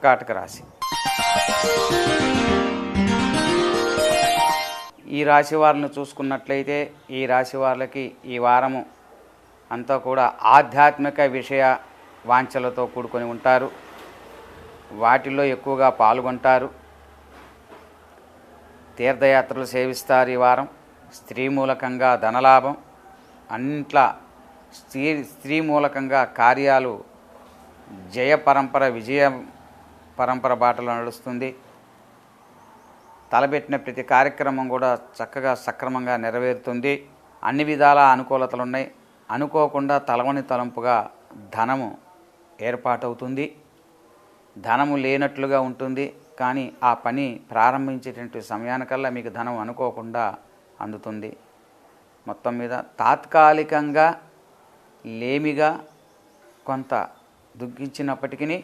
కర్కాటక రాశి. ఈ రాశి వారిని చూసుకున్నట్లయితే ఈ రాశి వాళ్ళకి ఈ వారము అంతా కూడా ఆధ్యాత్మిక విషయ వాంఛలతో కూడుకొని ఉంటారు. వాటిల్లో ఎక్కువగా పాల్గొంటారు. తీర్థయాత్రలు సేవిస్తారు. ఈ వారం స్త్రీ మూలకంగా ధనలాభం, అన్నింట్లా స్త్రీ మూలకంగా కార్యాలు జయ పరంపర విజయ పరంపర బాటలో నడుస్తుంది. తలపెట్టిన ప్రతి కార్యక్రమం కూడా చక్కగా సక్రమంగా నెరవేరుతుంది. అన్ని విధాల అనుకూలతలు ఉన్నాయి. అనుకోకుండా తలవని తలంపుగా ధనము ఏర్పాటవుతుంది. ధనము లేనట్లుగా ఉంటుంది, కానీ ఆ పని ప్రారంభించేటువంటి సమయానికల్లా మీకు ధనం అనుకోకుండా అందుతుంది. మొత్తం మీద తాత్కాలికంగా లేమిగా కొంత దుఃఖించినప్పటికీ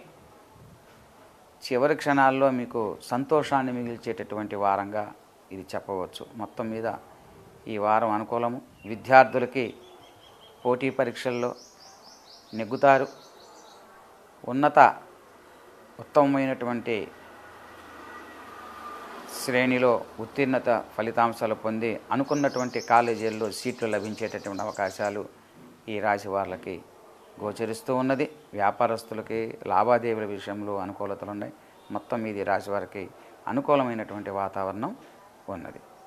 చివరి క్షణాల్లో మీకు సంతోషాన్ని మిగిల్చేటటువంటి వారంగా ఇది చెప్పవచ్చు. మొత్తం మీద ఈ వారం అనుకూలము. విద్యార్థులకి పోటీ పరీక్షల్లో నెగ్గుతారు. ఉత్తమమైనటువంటి శ్రేణిలో ఉత్తీర్ణత ఫలితాంశాలు పొంది అనుకున్నటువంటి కాలేజీల్లో సీట్లు లభించేటటువంటి అవకాశాలు ఈ రాశి వాళ్ళకి గోచరిస్తూ ఉన్నది. వ్యాపారస్తులకి లావాదేవీల విషయంలో అనుకూలతలు ఉన్నాయి. మొత్తం ఇది రాశి వారికి అనుకూలమైనటువంటి వాతావరణం ఉన్నది.